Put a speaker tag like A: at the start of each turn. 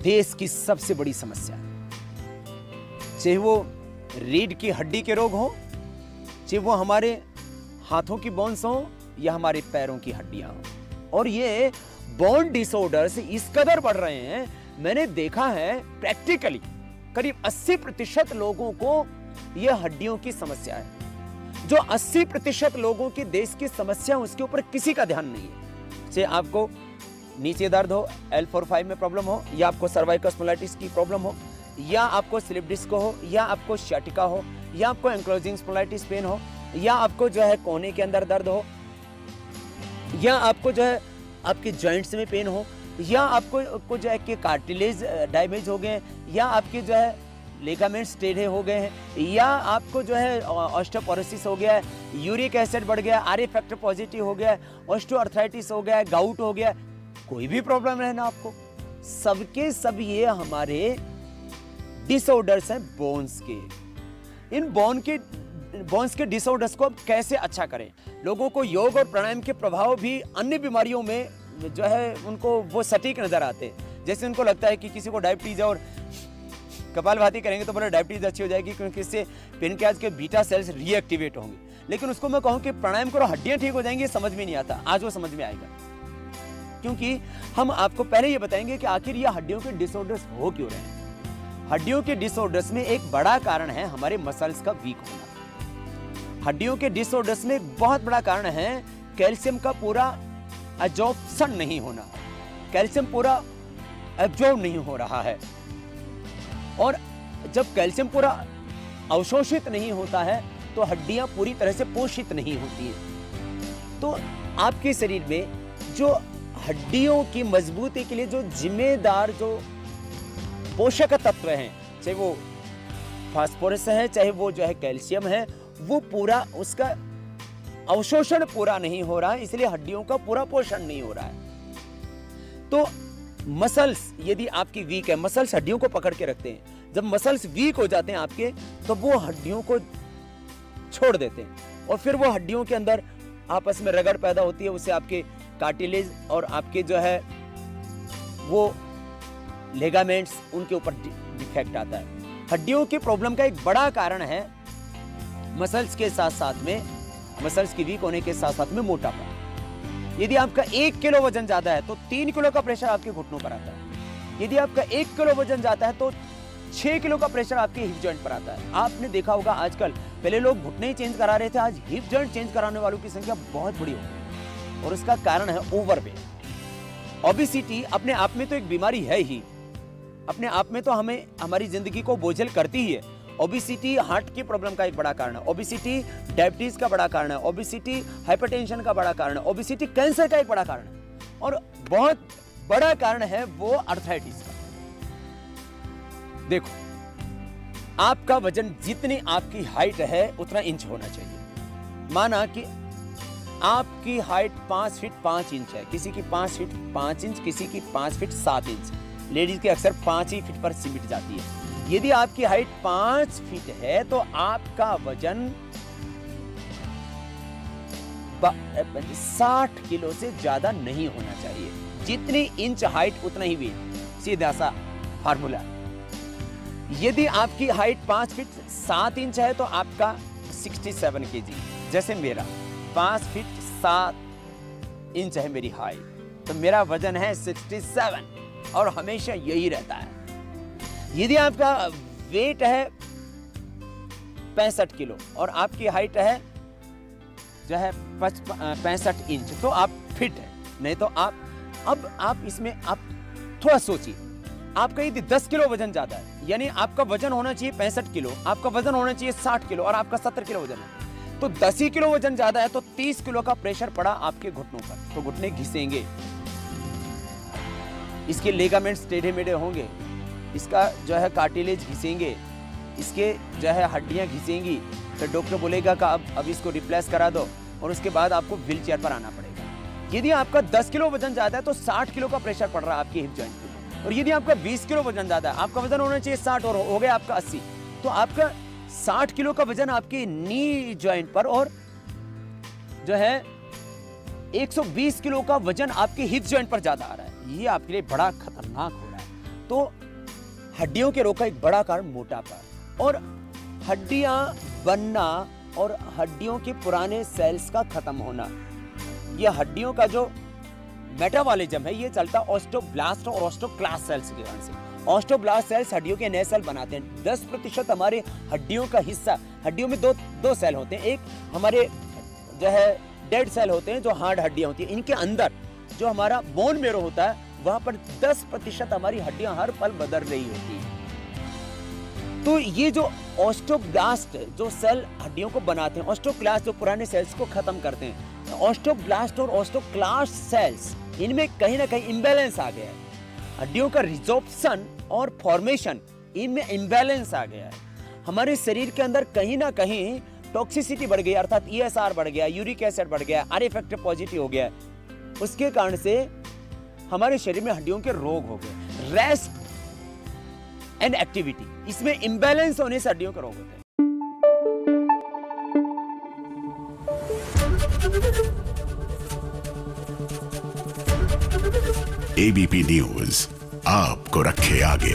A: देश की सबसे बड़ी समस्या है। चाहे वो रीढ़ की हड्डी के रोग हो, चाहे वो हमारे हाथों की बोन्स हो या हमारे पैरों की हड्डियां हो। और ये बोन डिसऑर्डर्स इस कदर बढ़ रहे हैं, मैंने देखा है प्रैक्टिकली करीब 80% लोगों को यह हड्डियों की समस्या है। जो 80% लोगों की देश की समस्या, उसके ऊपर किसी का ध्यान नहीं है। चाहे आपको नीचे दर्द हो, L4-5 में प्रॉब्लम हो, या आपको सर्वाइकल स्पॉन्डिलाइटिस की प्रॉब्लम हो, या आपको स्लिप डिस्क हो, या आपको सियाटिका हो, या आपको एंक्लोजिंग स्पॉन्डिलाइटिस पेन हो, या आपको जो है कोहनी के अंदर दर्द हो, या आपको जो है आपके जॉइंट्स में पेन हो, या आपको जो है कि कार्टिलेज डैमेज हो गए, या आपके जो है लिगामेंट्स टेढ़े हो गए हैं, या आपको जो है ऑस्टियोपोरोसिस हो गया है, यूरिक एसिड बढ़ गया, आर फैक्टर पॉजिटिव हो गया है, ऑस्टियोआर्थराइटिस हो गया है, गाउट हो गया, कोई भी प्रॉब्लम है ना आपको, सबके सब ये हमारे डिसऑर्डर्स हैं बोन्स के। इन बोन्स के डिसऑर्डर्स को अब कैसे अच्छा करें? लोगों को योग और प्राणायाम के प्रभाव भी अन्य बीमारियों में जो है उनको वो सटीक नजर आते हैं। जैसे उनको लगता है कि किसी को डायबिटीज है और कपालभाति करेंगे तो बोले डायबिटीज अच्छी हो जाएगी, क्योंकि इससे पेनक्रियाज के बीटा सेल्स रीएक्टिवेट होंगे। लेकिन उसको मैं कहूं कि प्राणायाम करो हड्डियां ठीक हो जाएंगी, समझ में नहीं आता। आज वो समझ में आएगा, क्योंकि हम आपको पहले ये बताएंगे कि आखिर ये हड्डियों के डिसऑर्डर्स हो क्यों रहे हैं। हड्डियों के डिसऑर्डर्स में एक बड़ा कारण है हमारे मसल्स का वीक होना। हड्डियों के डिसऑर्डर्स में एक बहुत बड़ा कारण है कैल्शियम का पूरा एब्जॉर्प्शन नहीं होना। कैल्शियम पूरा एब्जॉर्ब नहीं हो रहा है, और जब कैल्शियम पूरा अवशोषित नहीं होता है तो हड्डियां पूरी तरह से पोषित नहीं होती है। तो आपके शरीर में जो हड्डियों की मजबूती के लिए जो जिम्मेदार जो पोषक तत्व हैं, चाहे वो फास्फोरस है, चाहे वो जो है कैल्शियम है, वो पूरा उसका अवशोषण पूरा नहीं हो रहा है, इसलिए हड्डियों का पूरा पोषण नहीं हो रहा है। तो मसल्स यदि आपकी वीक है, मसल्स हड्डियों को पकड़ के रखते हैं। जब मसल्स वीक हो जाते हैं आपके, तो वो हड्डियों को छोड़ देते हैं, और फिर वो हड्डियों के अंदर आपस में रगड़ पैदा होती है, उससे आपके कार्टिलेज और आपके जो है वो लिगामेंट्स, उनके ऊपर डिफेक्ट आता है। हड्डियों की प्रॉब्लम का एक बड़ा कारण है मसल्स के साथ साथ में, मसल्स की वीक होने के साथ साथ में मोटापा। यदि आपका 1 किलो वजन ज्यादा है तो 3 किलो का प्रेशर आपके घुटनों पर आता है। यदि आपका 1 किलो वजन जाता है तो 6 किलो का प्रेशर आपके हिप जॉइंट पर आता है। आपने देखा होगा आजकल, पहले लोग घुटने ही चेंज करा रहे थे, आज हिप जॉइंट चेंज कराने वालों की संख्या बहुत बड़ी हो गई, और इसका कारण है ओवरवेट। ओबेसिटी अपने आप में तो एक बीमारी है ही, अपने आप में तो हमें हमारी जिंदगी को बोझिल करती ही है। ओबेसिटी हार्ट की प्रॉब्लम का एक बड़ा कारण है, ओबेसिटी डायबिटीज का बड़ा कारण है, ओबेसिटी हाइपरटेंशन का बड़ा कारण है, ओबेसिटी कैंसर का एक बड़ा कारण है, और बहुत बड़ा कारण है वो अर्थराइटिस का। देखो, आपका वजन जितनी आपकी हाइट है उतना इंच होना चाहिए। माना कि आपकी हाइट 5 फीट 5 इंच है, किसी की 5 फीट 5 इंच, किसी की 5 फीट 7 इंच, लेडीज की अक्सर 5 ही फीट पर सिमट जाती है। यदि आपकी हाइट 5 फीट है तो आपका वजन 60 किलो से ज्यादा नहीं होना चाहिए। जितनी इंच हाइट उतना ही वेट, सीधा सा फार्मूला। यदि आपकी हाइट 5 फीट 7 इंच है तो आपका 67 केजी, जैसे मेरा 5 फीट 7 इंच है मेरी हाइट, तो मेरा वजन है 67, और हमेशा यही रहता है। यदि आपका वेट है 65 किलो और आपकी हाइट है जो है 65 इंच, तो आप फिट है। नहीं तो आप इसमें आप थोड़ा सोचिए, आपका यदि 10 किलो वजन ज्यादा है, यानी आपका वजन होना चाहिए 65 किलो, आपका वजन होना चाहिए 60 किलो, और आपका 70 किलो वजन है, तो 10 ही किलो वजन ज्यादा है, तो 30 किलो का प्रेशर पड़ा आपके घुटनों पर, तो घुटने घिसेंगे, इसके लिगामेंट्स टेढ़े मेढ़े होंगे, इसका जो है कार्टिलेज घिसेंगे, इसके जो है हड्डियां घिसेंगी, तो डॉक्टर बोलेगा कि अब इसको रिप्लेस करा दो, और उसके बाद आपको व्हील चेयर पर आना पड़ेगा। यदि आपका 10 किलो वजन ज्यादा है तो 60 किलो का प्रेशर पड़ रहा है आपके हिप जॉइंट पे, और यदि आपका 20 किलो वजन ज्यादा है, आपका वजन होना चाहिए 60 और हो गया आपका 80, तो आपका 60 किलो का वजन आपके नी जॉइंट पर, और जो है 120 किलो का वजन आपके हिप जॉइंट पर ज्यादा आ रहा है। ये आपके लिए बड़ा खतरनाक हो रहा है। तो हड्डियों के रोग का एक बड़ा कारण मोटापा और हड्डियां बनना और हड्डियों के पुराने सेल्स का खत्म होना। यह हड्डियों का जो मेटाबॉलिज्म है ये चलता ऑस्टियोब्लास्ट और ऑस्टियोक्लास्ट सेल्स के कारण से। ऑस्टियोब्लास्ट सेल्स हड्डियों के नए सेल बनाते हैं। 10% हमारे हड्डियों का हिस्सा, हड्डियों में दो सेल होते हैं, एक हमारे जो है डेड सेल होते हैं जो हार्ड हड्डियां होती हैं, इनके अंदर जो हमारा बोन मेरो होता है वहां पर 10% हमारी हड्डियां हर पल बदल रही होती है। तो ये जो ऑस्टियोब्लास्ट जो सेल हड्डियों को बनाते हैं, ऑस्टियोक्लास्ट जो पुराने सेल्स को खत्म करते हैं, ऑस्टियोब्लास्ट और ऑस्टियोक्लास्ट सेल्स इनमें कहीं ना कहीं इम्बैलेंस आ गया है। हड्डियों का रिजॉर्प्शन और फॉर्मेशन इनमें इम्बैलेंस आ गया है। हमारे शरीर के अंदर कहीं ना कहीं टॉक्सिसिटी बढ़ गई, अर्थात ESR बढ़ गया, यूरिक एसिड बढ़ गया, आर फैक्टर पॉजिटिव हो गया। उसके कारण से हमारे शरीर में हड्डियों के रोग हो गए। रेस्ट एंड एक्टिविटी, इसमें इम्बैलेंस होने से हड्डियों के रोग होते हैं।
B: ABP न्यूज आपको रखे आगे।